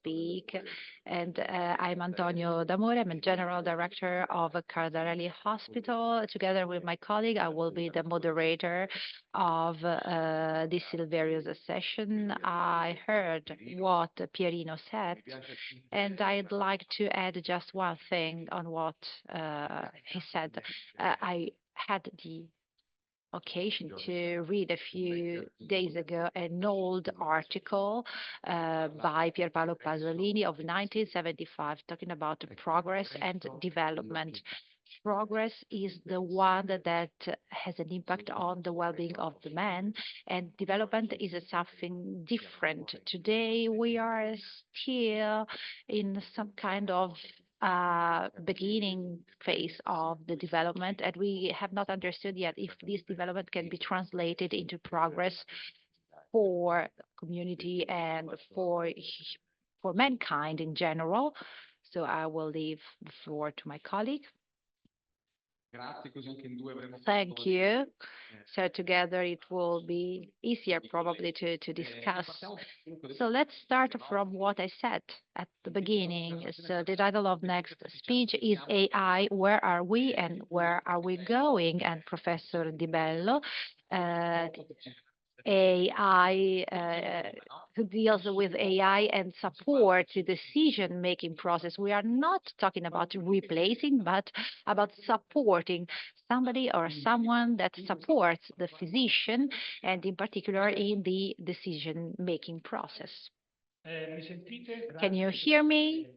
speak. And I'm Antonio D'Amore. I'm a General Director of Cardarelli Hospital. Together with my colleague, I will be the moderator of this Silverius session. I heard what Pierino said, and I'd like to add just one thing on what he said. I had the occasion to read a few days ago an old article by Pierpaolo Pasolini of 1975 talking about progress and development. Progress is the one that has an impact on the well-being of the man, and development is something different. Today, we are still in some kind of beginning phase of the development, and we have not understood yet if this development can be translated into progress for community and for mankind in general. So I will leave the floor to my colleague. Thank you. So together it will be easier probably to discuss. So let's start from what I said at the beginning. So the title of next speech is AI, Where Are We and Where Are We Going? And Professor Di Bello, AI, who deals with AI and supports the decision-making process. We are not talking about replacing, but about supporting somebody or someone that supports the physician, and in particular in the decision-making process. Can you hear me?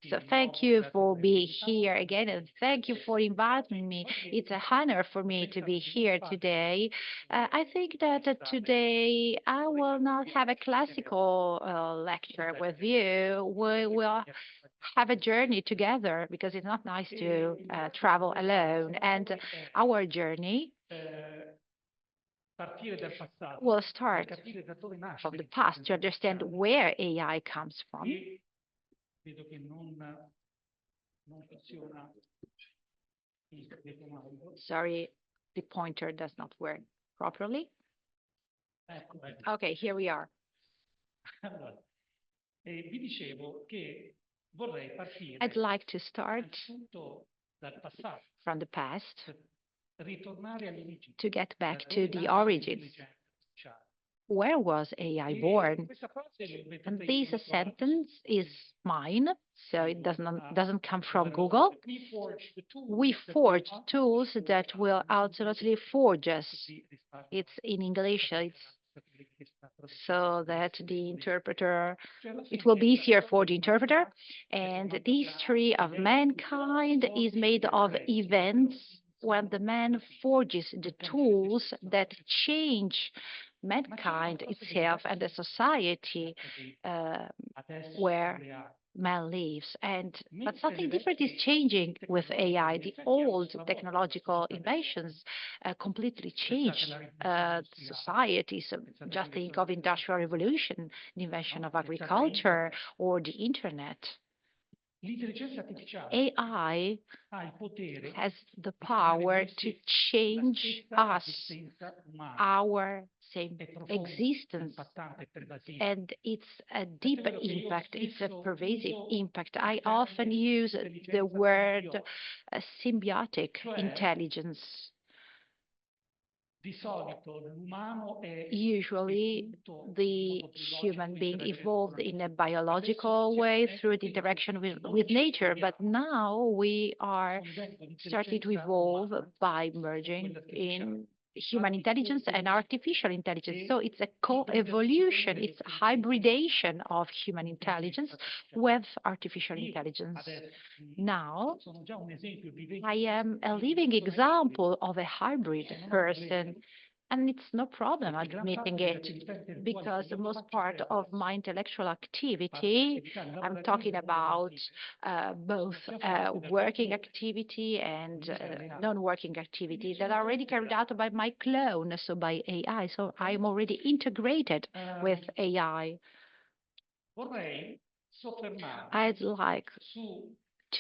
So thank you for being here again, and thank you for inviting me. It's an honor for me to be here today. I think that today I will not have a classical lecture with you. We will have a journey together because it's not nice to travel alone. And our journey will start from the past to understand where AI comes from. Sorry, the pointer does not work properly. Okay, here we are. I'd like to start from the past to get back to the origins. Where was AI born? And this sentence is mine, so it doesn't come from Google. We forge tools that will ultimately forge us. It's in English, so that the interpreter, it will be easier for the interpreter. And the history of mankind is made of events when the man forges the tools that change mankind itself and the society where man lives. But something different is changing with AI. The old technological inventions completely changed society. So just think of Industrial Revolution, the invention of agriculture or the internet. AI has the power to change us, our same existence, and it's a deeper impact, it's a pervasive impact. I often use the word symbiotic intelligence. Usually, the human being evolved in a biological way through the interaction with nature, but now we are starting to evolve by merging in human intelligence and artificial intelligence. So it's a co-evolution, it's a hybridation of human intelligence with artificial intelligence. Now, I am a living example of a hybrid person, and it's no problem admitting it, because the most part of my intellectual activity, I'm talking about both working activity and non-working activity, that are already carried out by my clone, so by AI. So I'm already integrated with AI. I'd like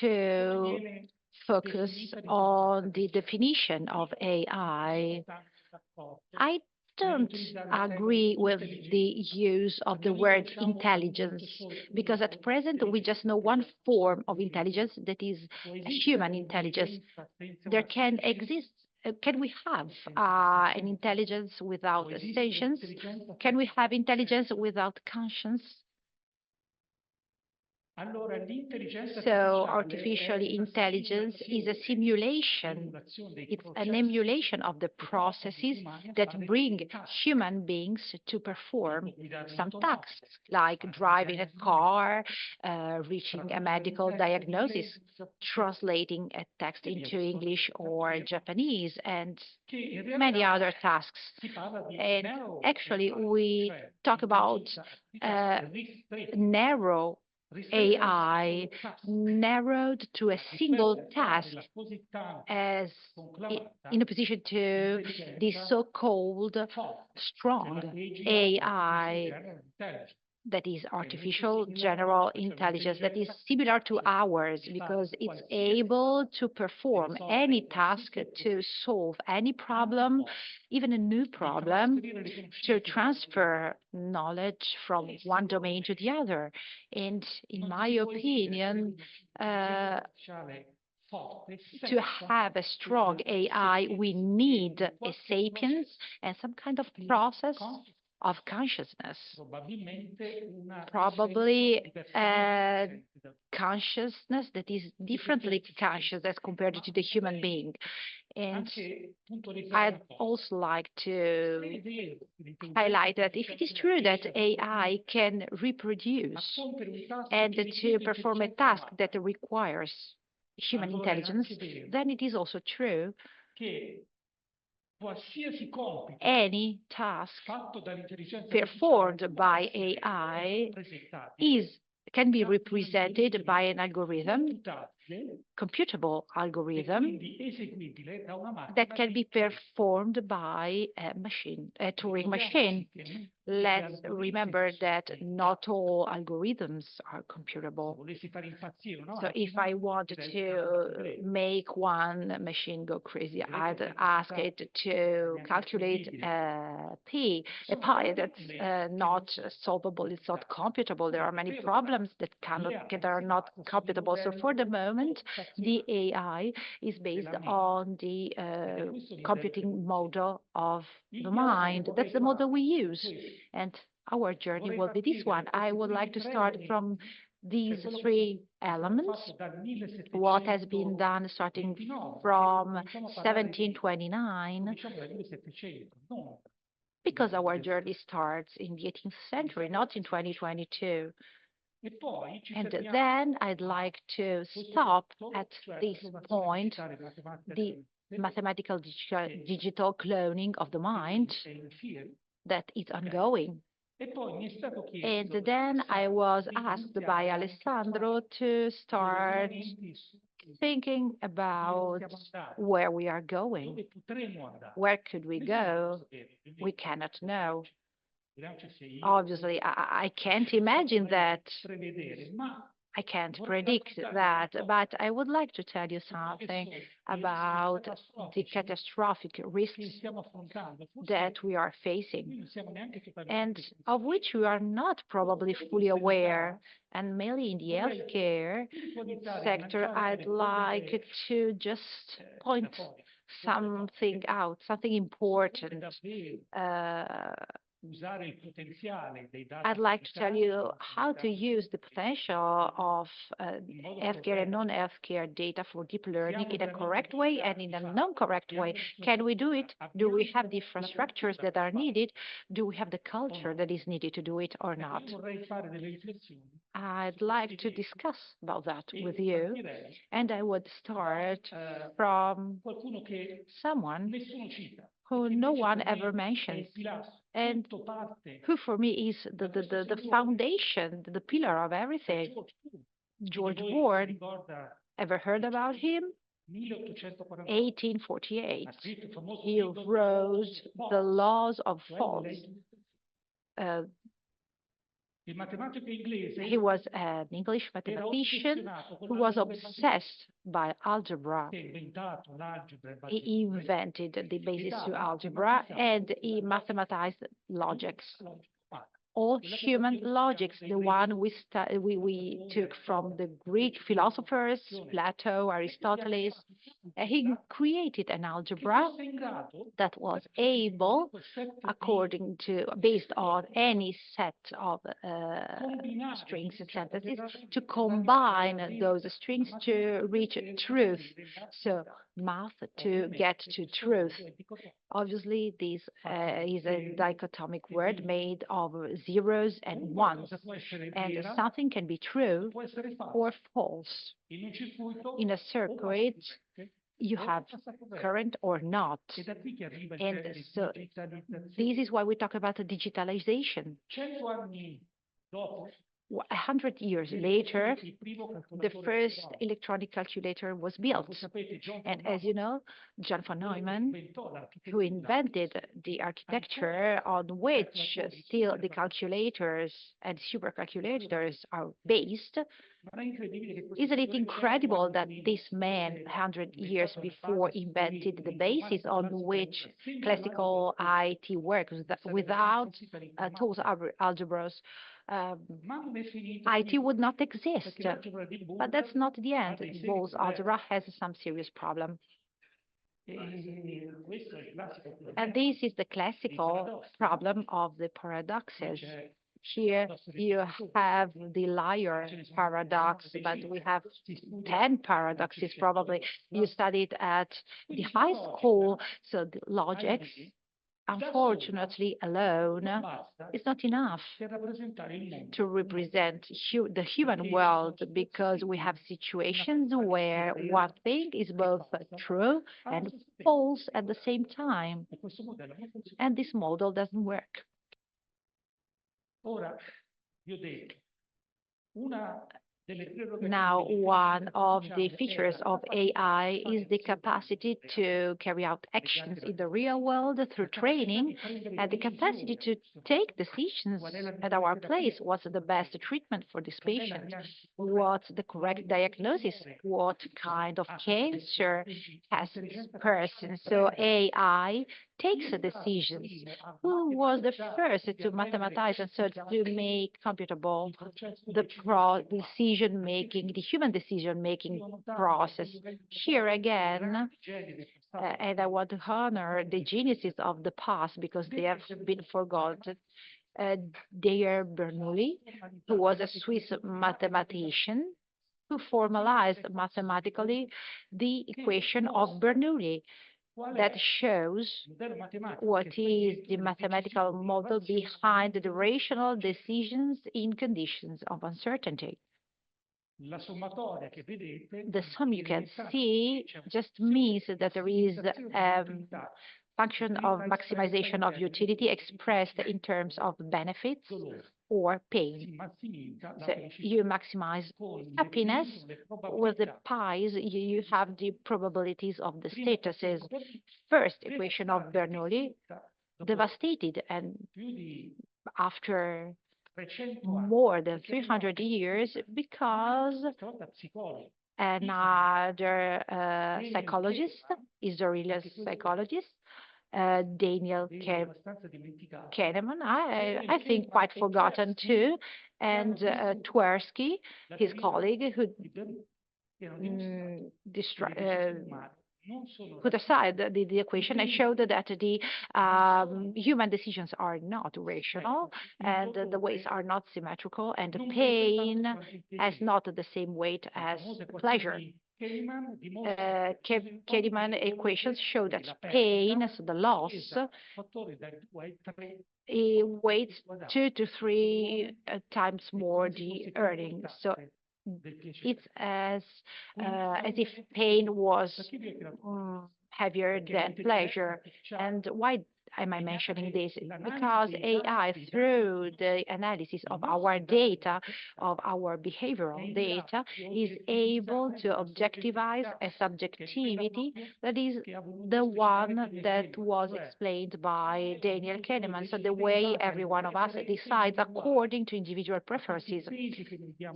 to focus on the definition of AI. I don't agree with the use of the word intelligence, because at present we just know one form of intelligence, that is human intelligence. There can exist, can we have an intelligence without sentience? Can we have intelligence without conscience? So artificial intelligence is a simulation. It's an emulation of the processes that bring human beings to perform some tasks, like driving a car, reaching a medical diagnosis, translating a text into English or Japanese, and many other tasks. And actually, we talk about narrow AI, narrowed to a single task, as in opposition to the so-called strong AI, that is artificial general intelligence, that is similar to ours because it's able to perform any task, to solve any problem, even a new problem, to transfer knowledge from one domain to the other. And in my opinion, to have a strong AI, we need a sapience and some kind of process of consciousness, probably a consciousness that is differently conscious as compared to the human being. And I'd also like to highlight that if it is true that AI can reproduce and to perform a task that requires human intelligence, then it is also true any task performed by AI can be represented by an algorithm, computable algorithm, that can be performed by a machine, a Turing machine. Let's remember that not all algorithms are computable. So if I wanted to make one machine go crazy, I'd ask it to calculate a pi that's not solvable, it's not computable. There are many problems that are not computable. So for the moment, the AI is based on the computing model of the mind. That's the model we use. And our journey will be this one. I would like to start from these three elements, what has been done starting from 1729, because our journey starts in the 18th century, not in 2022. And then I'd like to stop at this point, the mathematical digital cloning of the mind that is ongoing. And then I was asked by Alessandro to start thinking about where we are going. Where could we go? We cannot know. Obviously, I can't imagine that. I can't predict that, but I would like to tell you something about the catastrophic risks that we are facing, and of which we are not probably fully aware. And mainly in the healthcare sector, I'd like to just point something out, something important. I'd like to tell you how to use the potential of healthcare and non-healthcare data for deep learning in a correct way and in a non-correct way. Can we do it? Do we have the infrastructures that are needed? Do we have the culture that is needed to do it or not? I'd like to discuss about that with you, and I would start from someone who no one ever mentions, and who for me is the foundation, the pillar of everything. George Bourne. Ever heard about him? 1848. He wrote The Laws of Force. He was an English mathematician who was obsessed by algebra. He invented the basis to algebra and he mathematized logics. All human logics, the one we took from the Greek philosophers, Plato, Aristotle. He created an algebra that was able, based on any set of strings and sentences, to combine those strings to reach truth. So math to get to truth. Obviously, this is a dichotomic word made of zeros and ones, and something can be true or false. In a circuit, you have current or not. And so this is why we talk about the digitalization. 100 years later, the first electronic calculator was built. And as you know, John von Neumann, who invented the architecture on which still the calculators and supercalculators are based, isn't it incredible that this man, 100 years before, invented the basis on which classical IT works without tools algebras? IT would not exist. But that's not the end. Bose algebra has some serious problem. And this is the classical problem of the paradoxes. Here you have the liar paradox, but we have 10 paradoxes probably. You studied at the high school, so the logics, unfortunately, alone is not enough to represent the human world, because we have situations where one thing is both true and false at the same time, and this model doesn't work. Now, one of the features of AI is the capacity to carry out actions in the real world through training, and the capacity to take decisions at our place. What's the best treatment for this patient? What's the correct diagnosis? What kind of cancer has this person? So AI takes decisions. Who was the first to mathematize and so to make computable the decision-making, the human decision-making process? Here again, and I want to honor the geniuses of the past because they have been forgotten. Dare Bernoulli, who was a Swiss mathematician, who formalized mathematically the equation of Bernoulli that shows what is the mathematical model behind the rational decisions in conditions of uncertainty. The sum you can see just means that there is a function of maximization of utility expressed in terms of benefits or pain. So you maximize happiness. With the pies, you have the probabilities of the statuses. First equation of Bernoulli devastated, and after more than 300 years, because another psychologist, Israeli psychologist, Daniel Kahneman, I think quite forgotten too, and Tversky, his colleague, who put aside the equation and showed that the human decisions are not rational, and the weights are not symmetrical, and pain has not the same weight as pleasure. Kahneman equations show that pain, so the loss, it weighs 2 to 3 times more the earnings. So it's as if pain was heavier than pleasure. And why am I mentioning this? Because AI, through the analysis of our data, of our behavioral data, is able to objectivize a subjectivity that is the one that was explained by Daniel Kahneman. So the way every one of us decides according to individual preferences.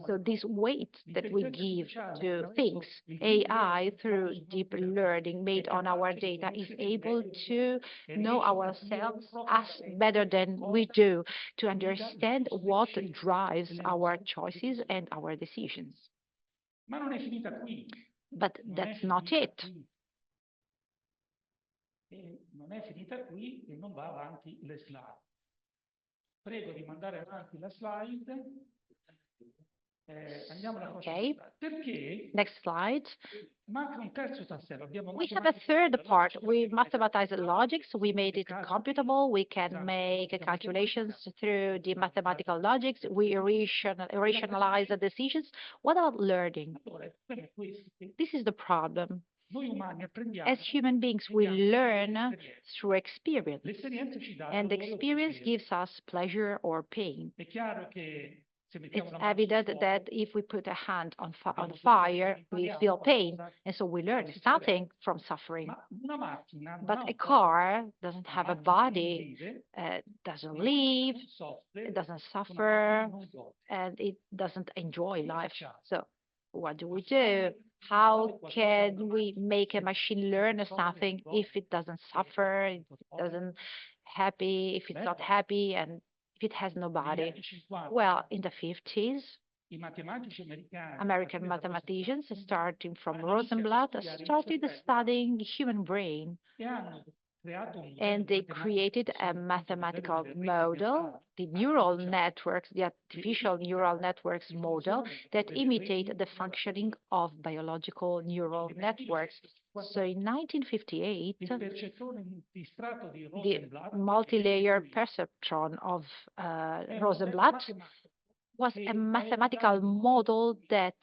So this weight that we give to things, AI, through deep learning made on our data, is able to know ourselves as better than we do, to understand what drives our choices and our decisions. But that's not it. Non è finita qui e non va avanti le slide. Prego di mandare avanti la slide. Andiamo alla Okay. Perché Next slide. manca un terzo tassello. We have a third part. We mathematize logic, so we made it computable. We can make calculations through the mathematical logics. We rationalize the decisions. What about learning? This is the problem. As human beings, we learn through experience, and experience gives us pleasure or pain. It's evident that if we put a hand on fire, we feel pain, and so we learn something from suffering. But a car doesn't have a body, doesn't live, it doesn't suffer, and it doesn't enjoy life. So what do? How can we make a machine learn something if it doesn't suffer, if it doesn't happy, if it's not happy, and if it has no body? Well, in the 50s, American mathematicians, starting from Rosenblatt, started studying human brain. And they created a mathematical model, the neural networks, the artificial neural networks model that imitate the functioning of biological neural networks. So in 1958, the multi-layer perceptron of Rosenblatt was a mathematical model that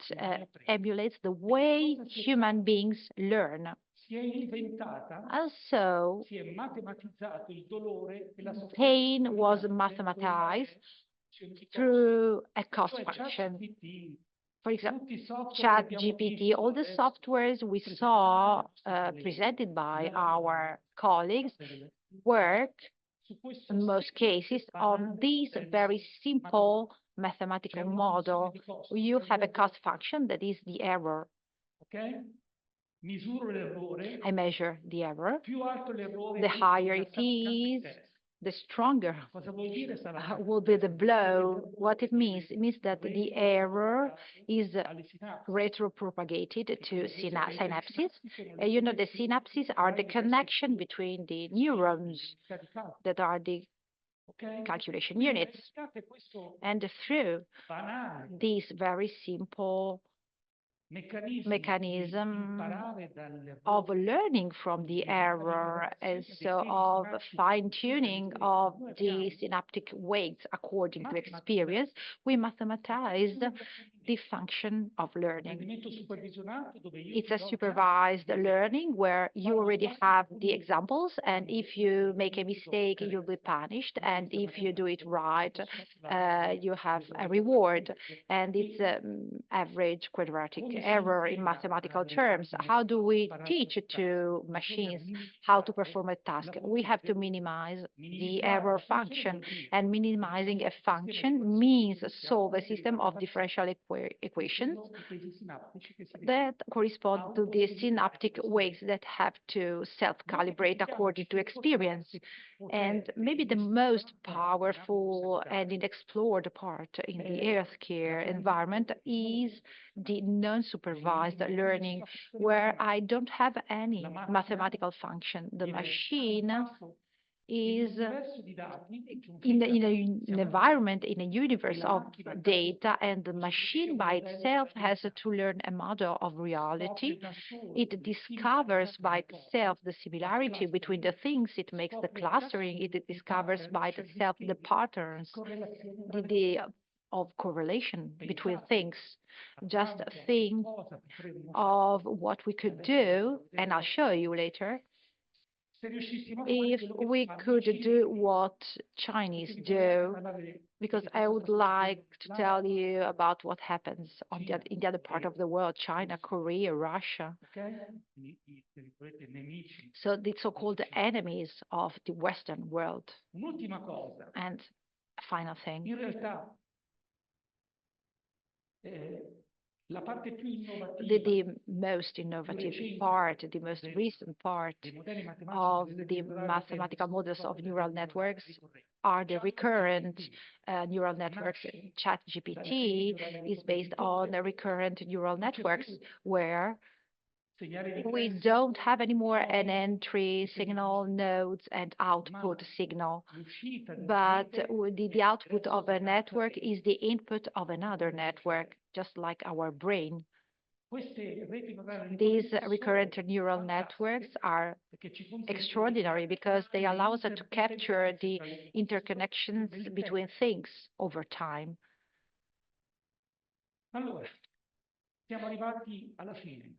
emulates the way human beings learn. Also, pain was mathematized through a cost function. For example, ChatGPT, all the softwares we saw presented by our colleagues work, in most cases, on this very simple mathematical model. You have a cost function that is the error. Okay. I measure the error. The higher it is, the stronger will be the blow. What it means? It means that the error is retropropagated to synapses. You know, the synapses are the connection between the neurons that are the calculation units. And through this very simple mechanism of learning from the error, and so of fine-tuning of the synaptic weights according to experience, we mathematized the function of learning. It's a supervised learning where you already have the examples, and if you make a mistake, you'll be punished, and if you do it right, you have a reward, and it's average quadratic error in mathematical terms. How do we teach to machines how to perform a task? We have to minimize the error function, and minimizing a function means solve a system of differential equations that correspond to the synaptic weights that have to self-calibrate according to experience. And maybe the most powerful and unexplored part in the healthcare environment is the non-supervised learning, where I don't have any mathematical function. The machine is in an environment, in a universe of data, and the machine by itself has to learn a model of reality. It discovers by itself the similarity between the things, it makes the clustering, it discovers by itself the patterns, of correlation between things. Just think of what we could do, and I'll show you later, if we could do what Chinese do, because I would like to tell you about what happens in the other part of the world, China, Korea, Russia. So the so-called enemies of the Western world. And a final thing. The most innovative part, the most recent part of the mathematical models of neural networks are the recurrent neural networks. ChatGPT is based on the recurrent neural networks where we don't have anymore an entry signal, nodes, and output signal. But the output of a network is the input of another network, just like our brain. These recurrent neural networks are extraordinary because they allow us to capture the interconnections between things over time.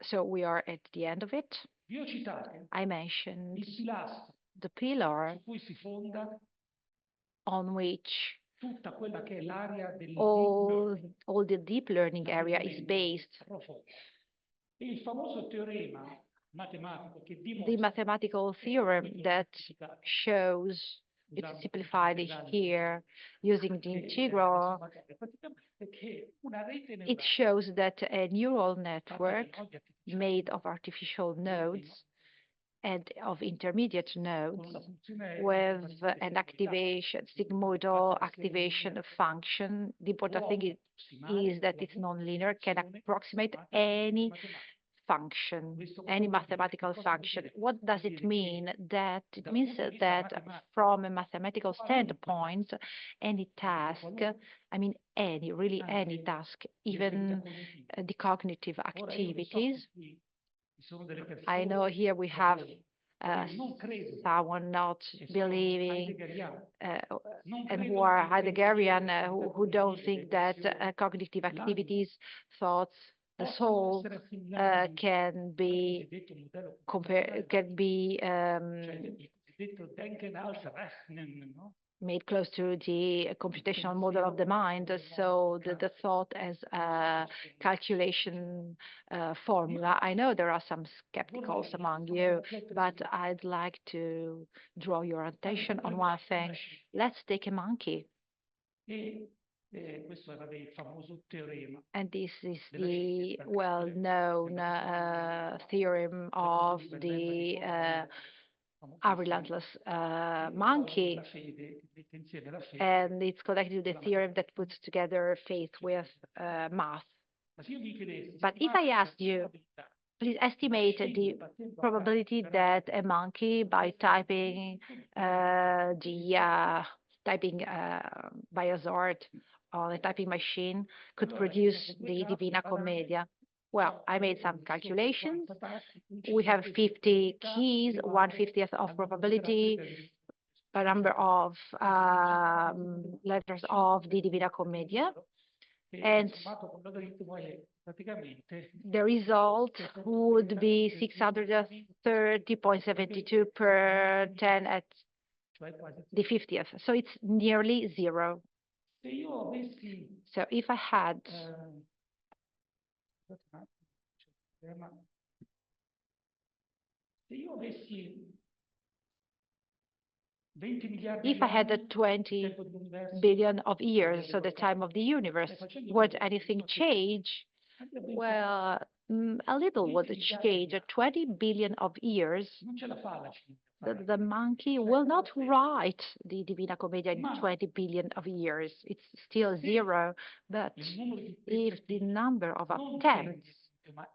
So we are at the end of it. I mentioned the pillar on which all the deep learning area is based. The mathematical theorem that shows, it's simplified here using the integral. It shows that a neural network made of artificial nodes and of intermediate nodes with an activation, sigmoidal activation function. The important thing is that it's nonlinear, can approximate any function, any mathematical function. What does it mean? That it means that from a mathematical standpoint, any task, I mean really any task, even the cognitive activities. I know here we have someone not believing and who are Heideggerian, who don't think that cognitive activities, thoughts, the soul can be made close to the computational model of the mind. So the thought as a calculation formula. I know there are some skepticals among you, but I'd like to draw your attention on one thing. Let's take a monkey. And this is the well-known theorem of the a relentless monkey, and it's connected to the theorem that puts together faith with math. But if I asked you, please estimate the probability that a monkey, by typing by hazard on a typing machine, could produce the Divina Commedia. Well, I made some calculations. We have 50 keys, 1/50th of probability, a number of letters of the Divina Commedia, and the result would be 630.72 per 10 at the 50th. So it's nearly zero. So if I had if I had 20 billion of years, so the time of the universe, would anything change? Well, a little would change. 20 billion of years, the monkey will not write the Divina Commedia in 20 billion of years. It's still zero. But if the number of attempts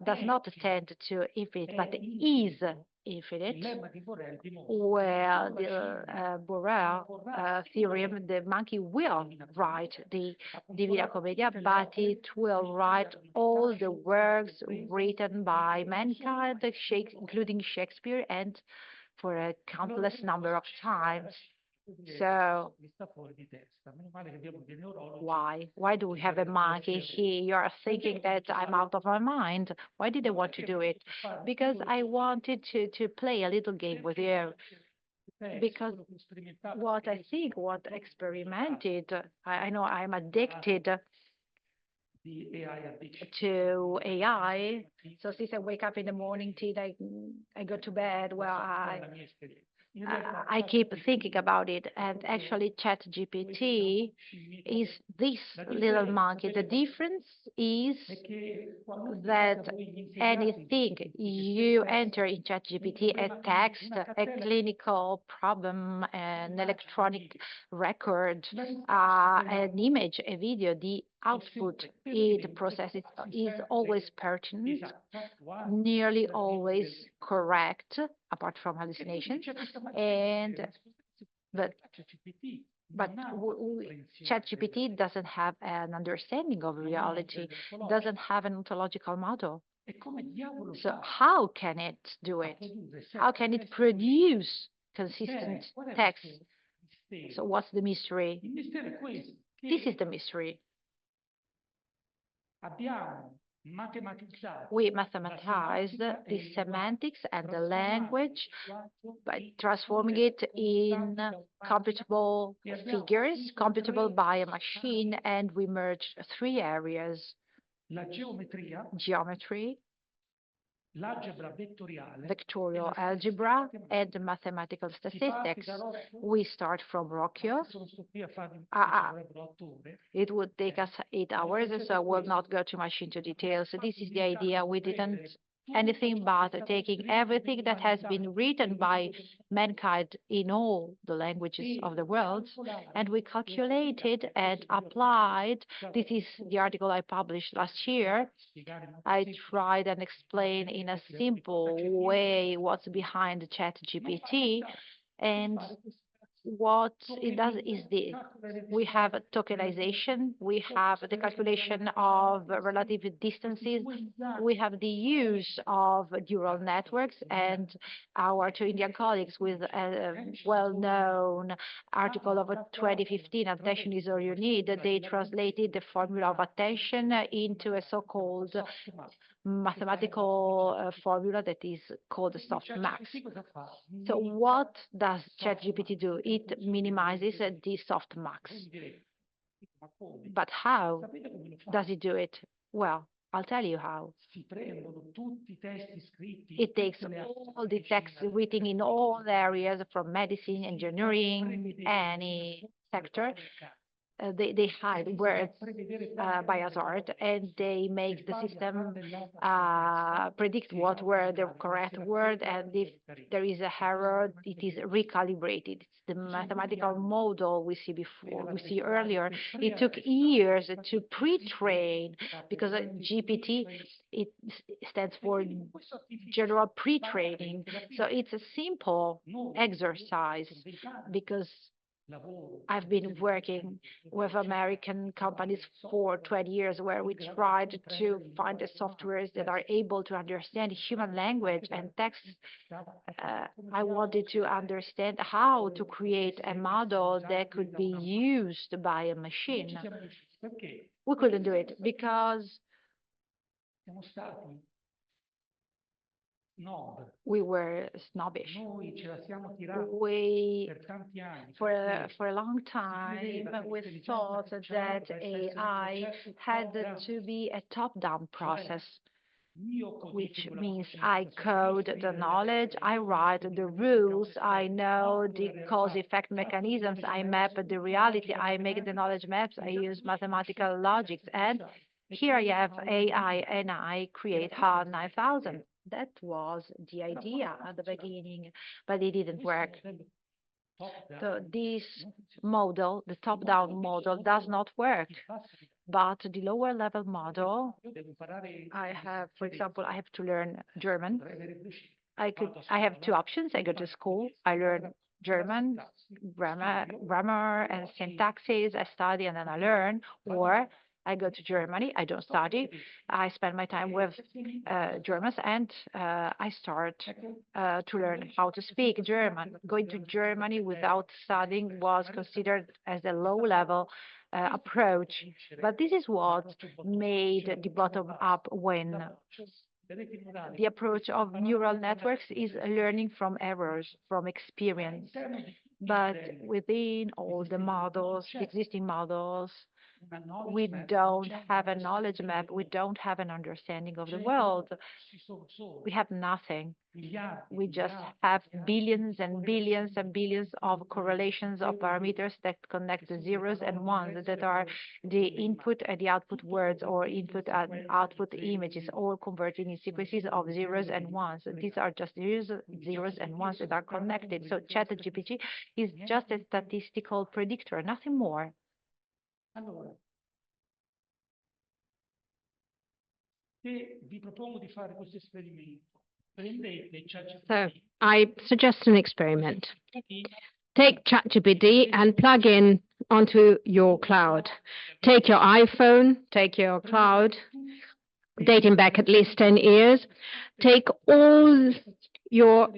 does not tend to infinite, but is infinite, well, the Borel theorem, the monkey will write the Divina Commedia, but it will write all the works written by mankind, including Shakespeare, and for a countless number of times. So mi sta fuori di testa. Meno male che abbiamo dei neurologi. why do we have a monkey here? You're thinking that I'm out of my mind. Why did I want to do it? Because I wanted to play a little game with you. Because what I think, what experimented, I know I'm addicted to AI. So since I wake up in the morning till I go to bed, well, I keep thinking about it. And actually, ChatGPT is this little monkey. The difference is that anything you enter in ChatGPT, a text, a clinical problem, an electronic record, an image, a video, the output it processes is always pertinent, nearly always correct, apart from hallucinations, and but ChatGPT doesn't have an understanding of reality, doesn't have an ontological model. So how can it do it? How can it produce consistent text? So what's the mystery? This is the mystery. We mathematize the semantics and the language by transforming it in computable figures, computable by a machine, and we merge three areas: geometry, vectorial algebra, and mathematical statistics. We start from Rocchio. It would take us 8 hours, so I will not go too much into details. So this is the idea. We didn't anything but taking everything that has been written by mankind in all the languages of the world, and we calculated and applied. This is the article I published last year. I tried and explained in a simple way what's behind ChatGPT, and what it does is this. We have tokenization, we have the calculation of relative distances, we have the use of neural networks, and our two Indian colleagues with a well-known article of 2015, Attention is all you need, they translated the formula of attention into a so-called mathematical formula that is called softmax. So what does ChatGPT do? It minimizes the softmax. But how does it do it? Well, I'll tell you how. It takes all the texts written in all areas from medicine, engineering, any sector. They hide words by hazard, and they make the system predict what were the correct word, and if there is a error, it is recalibrated. It's the mathematical model we see earlier. It took years to pre-train, because GPT, it stands for general pre-training. So it's a simple exercise, because I've been working with American companies for 20 years, where we tried to find the softwares that are able to understand human language and text. I wanted to understand how to create a model that could be used by a machine. We couldn't do it because we were snobbish. We, for a long time, we thought that AI had to be a top-down process, which means I code the knowledge, I write the rules, I know the cause-effect mechanisms, I map the reality, I make the knowledge maps, I use mathematical logics, and here I have AI, and I create HAL 9000. That was the idea at the beginning, but it didn't work. So this model, the top-down model, does not work. But the lower level model, for example, I have to learn German. I have two options. I go to school, I learn German, grammar and syntaxes, I study and then I learn, or I go to Germany. I don't study. I spend my time with Germans, and I start to learn how to speak German. Going to Germany without studying was considered as a low-level approach. But this is what made the bottom-up win. The approach of neural networks is learning from errors, from experience. But within all the models, the existing models, we don't have a knowledge map. We don't have an understanding of the world. We have nothing. We just have billions and billions and billions of correlations of parameters that connect the zeros and ones that are the input and the output words, or input and output images, all converting in sequences of zeros and ones. These are just zeros and ones that are connected. So ChatGPT is just a statistical predictor, nothing more. So I suggest an experiment. Take ChatGPT and plug in onto your cloud. Take your iPhone, take your cloud, dating back at least 10 years. Take all your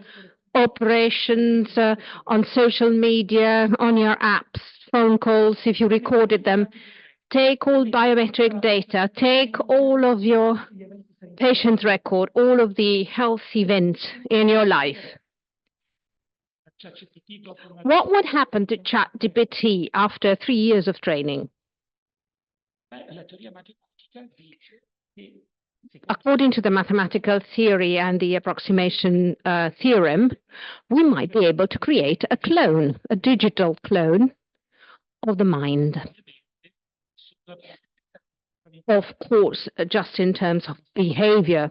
operations on social media, on your apps, phone calls, if you recorded them. Take all biometric data. Take all of your patient record, all of the health events in your life. What would happen to ChatGPT after 3 years of training? According to the mathematical theory and the approximation theorem, we might be able to create a clone, a digital clone of the mind. Of course, just in terms of behavior.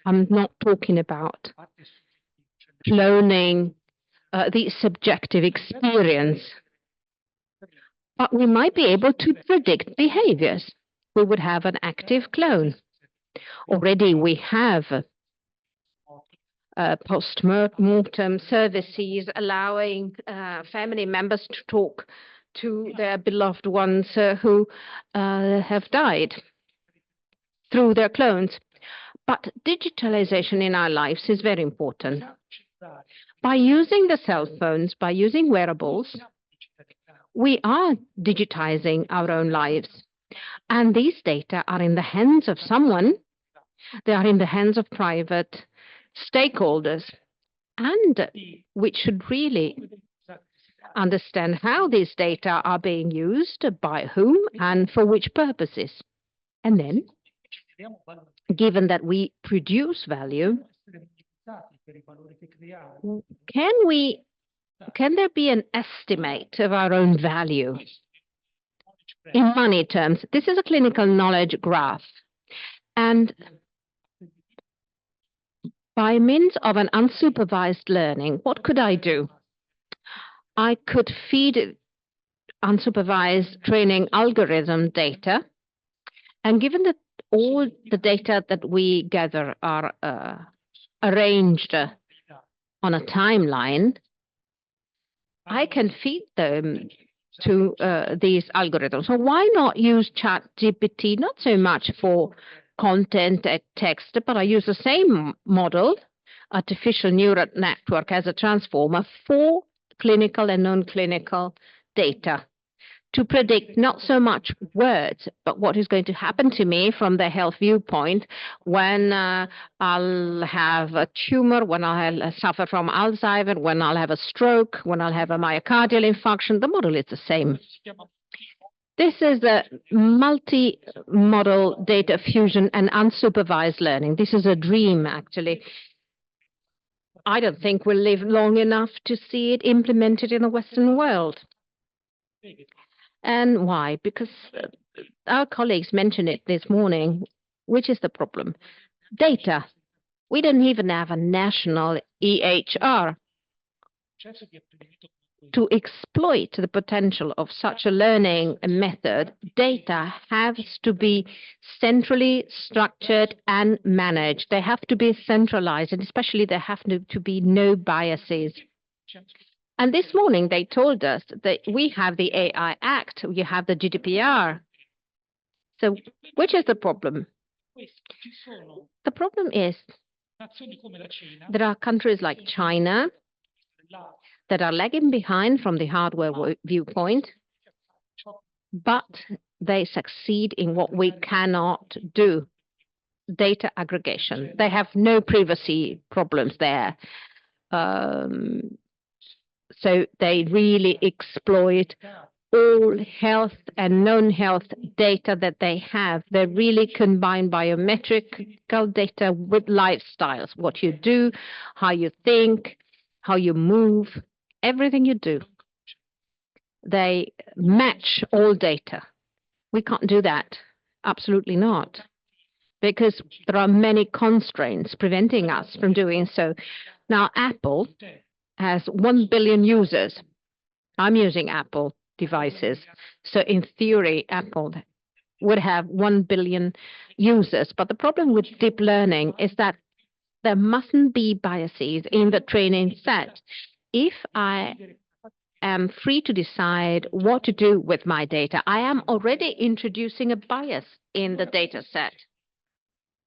I'm not talking about cloning the subjective experience. But we might be able to predict behaviors. We would have an active clone. Already we have post-mortem services allowing family members to talk to their beloved ones who have died through their clones. But digitalization in our lives is very important. By using the cell phones, by using wearables, we are digitizing our own lives. And these data are in the hands of someone. They are in the hands of private stakeholders. And we should really understand how these data are being used, by whom, and for which purposes. And then, given that we produce value, can there be an estimate of our own value in money terms? This is a clinical knowledge graph. And by means of an unsupervised learning, what could I do? I could feed unsupervised training algorithm data. And given that all the data that we gather are arranged on a timeline, I can feed them to these algorithms. So why not use ChatGPT, not so much for content and text, but I use the same model, artificial neural network, as a transformer for clinical and non-clinical data to predict not so much words, but what is going to happen to me from the health viewpoint when I'll have a tumor, when I'll suffer from Alzheimer, when I'll have a stroke, when I'll have a myocardial infarction. The model is the same. This is a multi-model data fusion and unsupervised learning. This is a dream, actually. I don't think we'll live long enough to see it implemented in the Western world. And why? Because our colleagues mentioned it this morning. Which is the problem? Data. We don't even have a national EHR. To exploit the potential of such a learning method, data has to be centrally structured and managed. They have to be centralized, and especially there have to be no biases. And this morning they told us that we have the AI Act, we have the GDPR. So which is the problem? The problem is there are countries like China that are lagging behind from the hardware viewpoint, but they succeed in what we cannot do, data aggregation. They have no privacy problems there. So they really exploit all health and non-health data that they have. They really combine biometrical data with lifestyles, what you do, how you think, how you move, everything you do. They match all data. We can't do that. Absolutely not. Because there are many constraints preventing us from doing so. Now, Apple has 1 billion users. I'm using Apple devices. So in theory, Apple would have 1 billion users. But the problem with deep learning is that there mustn't be biases in the training set. If I am free to decide what to do with my data, I am already introducing a bias in the data set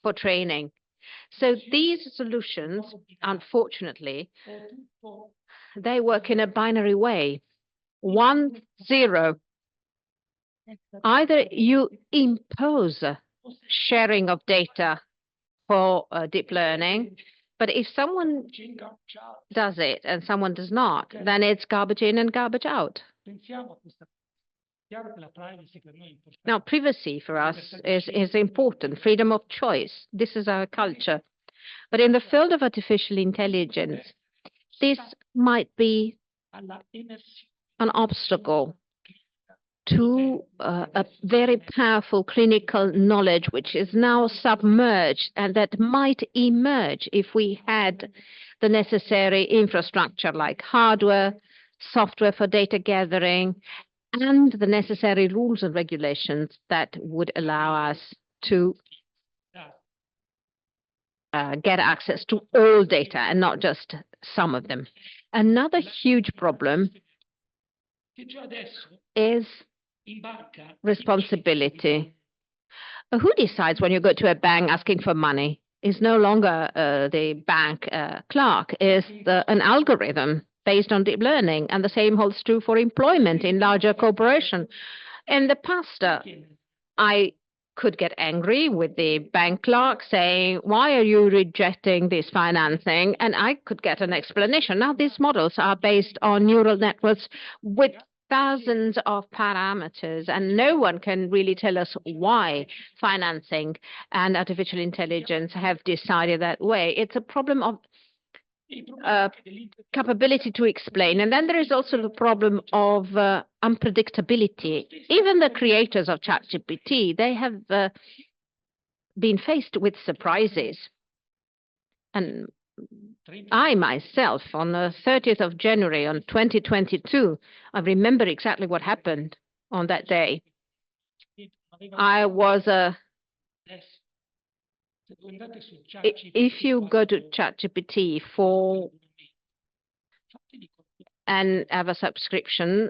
for training. So these solutions, unfortunately, they work in a binary way. 1, 0. Either you impose sharing of data for deep learning, but if someone does it and someone does not, then it's garbage in and garbage out. Now, privacy for us is important, freedom of choice. This is our culture. But in the field of artificial intelligence, this might be an obstacle to a very powerful clinical knowledge which is now submerged and that might emerge if we had the necessary infrastructure like hardware, software for data gathering, and the necessary rules and regulations that would allow us to get access to all data and not just some of them. Another huge problem is responsibility. Who decides when you go to a bank asking for money? Is no longer the bank clerk, is an algorithm based on deep learning, and the same holds true for employment in larger corporations. In the past, I could get angry with the bank clerk saying, why are you rejecting this financing? And I could get an explanation. Now, these models are based on neural networks with thousands of parameters, and no one can really tell us why financing and artificial intelligence have decided that way. It's a problem of capability to explain. And then there is also the problem of unpredictability. Even the creators of ChatGPT, they have been faced with surprises. And I myself, on the 30th of January on 2022, I remember exactly what happened on that day. I was if you go to ChatGPT and have a subscription,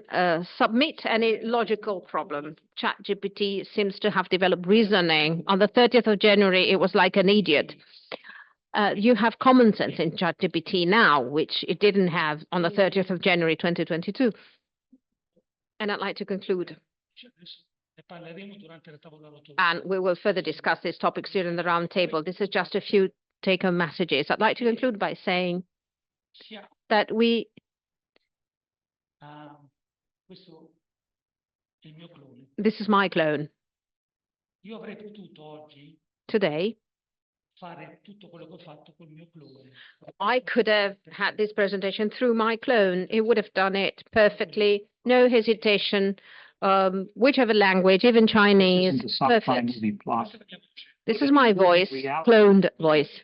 submit any logical problem. ChatGPT seems to have developed reasoning. On the 30th of January, it was like an idiot. You have common sense in ChatGPT now, which it didn't have on the 30th of January 2022. And I'd like to conclude. And we will further discuss these topics during the round table. This is just a few take-home messages. I'd like to conclude by saying that this is my clone. Today, I could have had this presentation through my clone. It would have done it perfectly, no hesitation, whichever language, even Chinese. Perfect. This is my voice, cloned voice.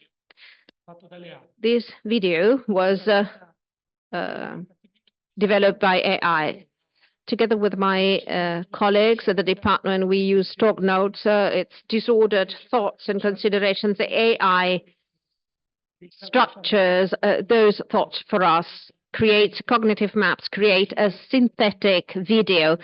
This video was developed by AI. Together with my colleagues at the department, we use stock notes. It's disordered thoughts and considerations. The AI structures those thoughts for us, creates cognitive maps, create a synthetic video,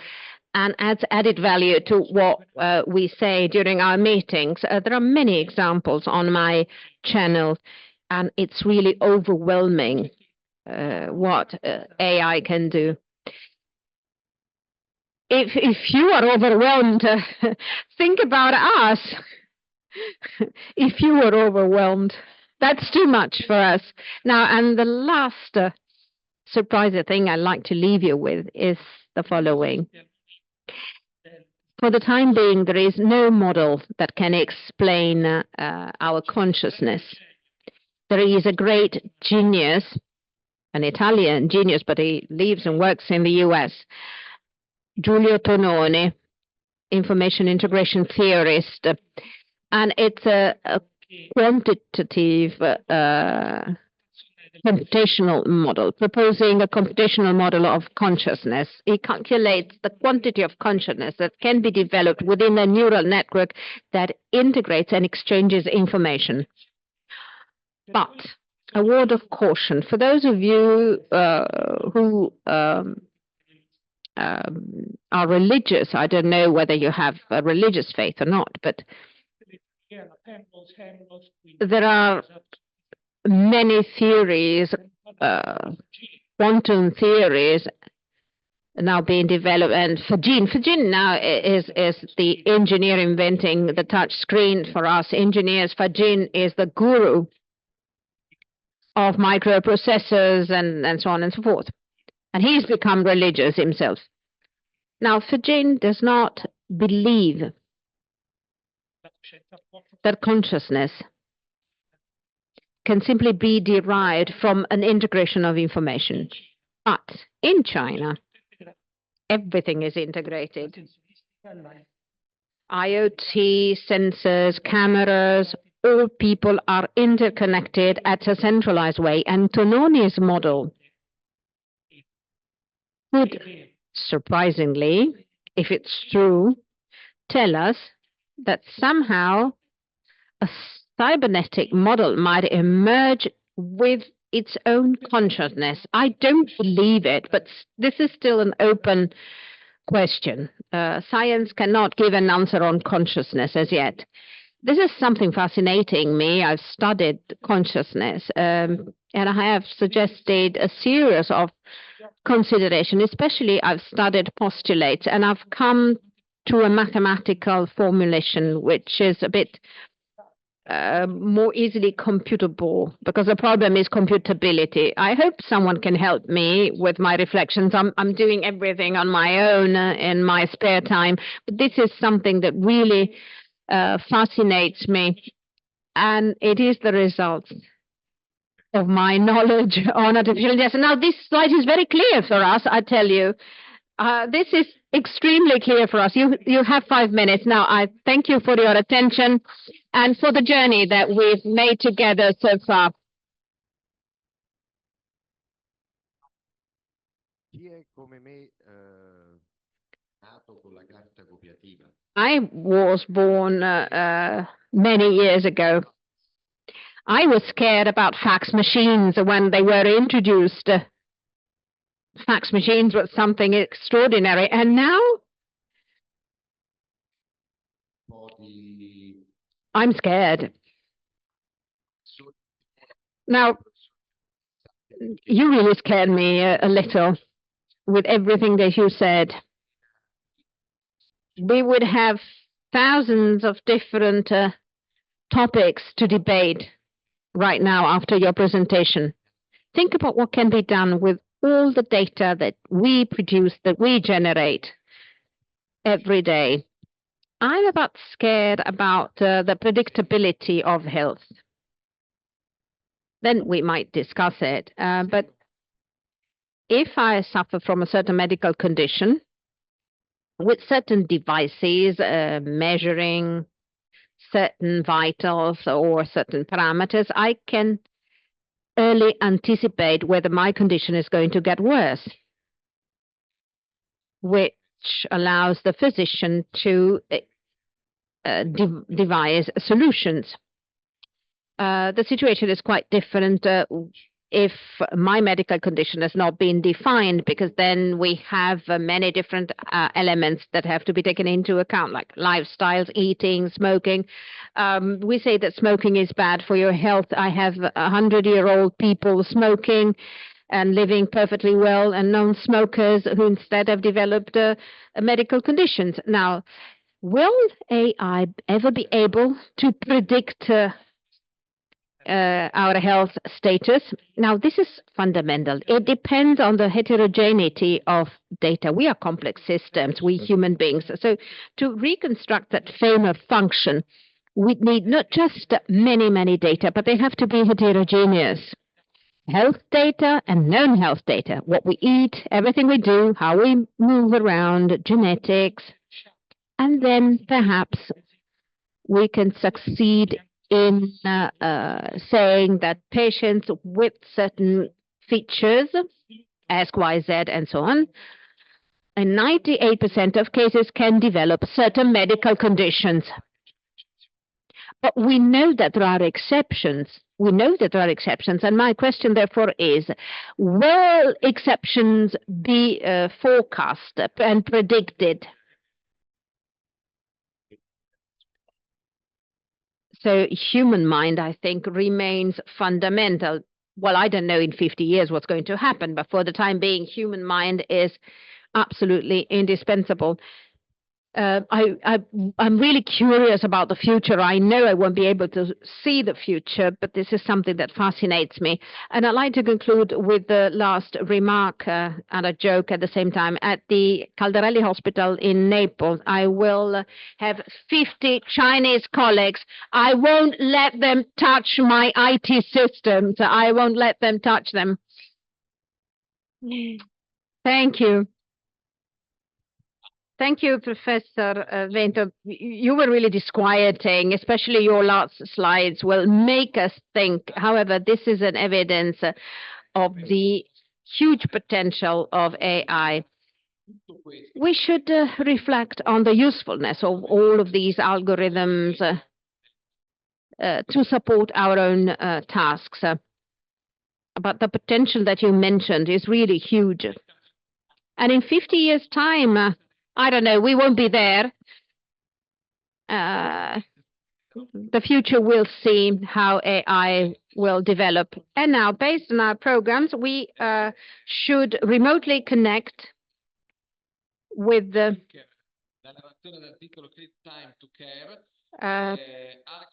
and adds added value to what we say during our meetings. There are many examples on my channel, and it's really overwhelming what AI can do. If you are overwhelmed, think about us. If you are overwhelmed, that's too much for us. Now, and the last surprising thing I'd like to leave you with is the following. For the time being, there is no model that can explain our consciousness. There is a great genius, an Italian genius, but he lives and works in the US, Giulio Tononi, information integration theorist, and it's a quantitative computational model, proposing a computational model of consciousness. It calculates the quantity of consciousness that can be developed within a neural network that integrates and exchanges information. But a word of caution for those of you who are religious. I don't know whether you have a religious faith or not, but there are many theories, quantum theories now being developed, and Fagin now is the engineer inventing the touch screen for us engineers. Fagin is the guru of microprocessors and so on and so forth. And he's become religious himself. Now, Fagin does not believe that consciousness can simply be derived from an integration of information. But in China, everything is integrated. IoT, sensors, cameras, all people are interconnected at a centralized way. And Tononi's model would, surprisingly, if it's true, tell us that somehow a cybernetic model might emerge with its own consciousness. I don't believe it, but this is still an open question. Science cannot give an answer on consciousness as yet. This is something fascinating me. I've studied consciousness, and I have suggested a series of consideration. Especially, I've studied postulates, and I've come to a mathematical formulation, which is a bit more easily computable, because the problem is computability. I hope someone can help me with my reflections. I'm doing everything on my own in my spare time, but this is something that really fascinates me, and it is the result of my knowledge on artificial intelligence. Now, this slide is very clear for us, I tell you. This is extremely clear for us. You have 5 minutes. Now, I thank you for your attention and for the journey that we've made together so far. I was born many years ago. I was scared about fax machines when they were introduced. Fax machines were something extraordinary. And now I'm scared. Now, you really scared me a little with everything that you said. We would have thousands of different topics to debate right now after your presentation. Think about what can be done with all the data that we produce, that we generate every day. I'm about scared about the predictability of health. Then we might discuss it. But if I suffer from a certain medical condition, with certain devices measuring certain vitals or certain parameters, I can early anticipate whether my condition is going to get worse, which allows the physician to devise solutions. The situation is quite different if my medical condition has not been defined, because then we have many different elements that have to be taken into account, like lifestyles, eating, smoking. We say that smoking is bad for your health. I have 100-year-old people smoking and living perfectly well, and non-smokers who instead have developed medical conditions. Now, will AI ever be able to predict our health status? Now, this is fundamental. It depends on the heterogeneity of data. We are complex systems, we human beings. So to reconstruct that famous function, we need not just many, many data, but they have to be heterogeneous. Health data and non-health data, what we eat, everything we do, how we move around, genetics, and then perhaps we can succeed in saying that patients with certain features, X, Y, Z, and so on, in 98% of cases can develop certain medical conditions. But we know that there are exceptions. We know that there are exceptions. And my question, therefore, is, will exceptions be forecast and predicted? So human mind, I think, remains fundamental. Well, I don't know in 50 years what's going to happen, but for the time being, human mind is absolutely indispensable. I'm really curious about the future. I know I won't be able to see the future, but this is something that fascinates me. And I'd like to conclude with the last remark and a joke at the same time. At the Caldarelli Hospital in Naples, I will have 50 Chinese colleagues. I won't let them touch my IT systems. I won't let them touch them. Thank you. Thank you, Professor Vento. You were really disquieting, especially your last slides will make us think. However, this is an evidence of the huge potential of AI. We should reflect on the usefulness of all of these algorithms to support our own tasks. But the potential that you mentioned is really huge. And in 50 years' time, I don't know, we won't be there. The future will see how AI will develop. And now, based on our programs, we should remotely connect with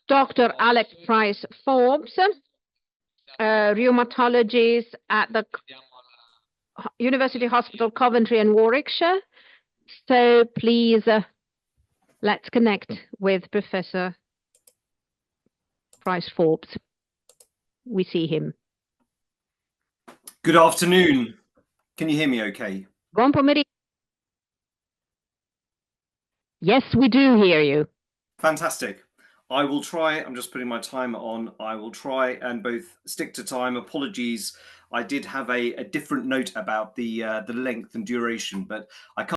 Dr. Alex Price Forbes, rheumatologist at the University Hospital Coventry and Warwickshire. So please, let's connect with Professor Price Forbes. We see him. Good afternoon. Can you hear me okay? Buon pomeriggio. Yes, we do hear you. Fantastic. I will try, I'm just putting my timer on. I will try and both stick to time. Apologies. I did have a different note about the length and duration, but I can't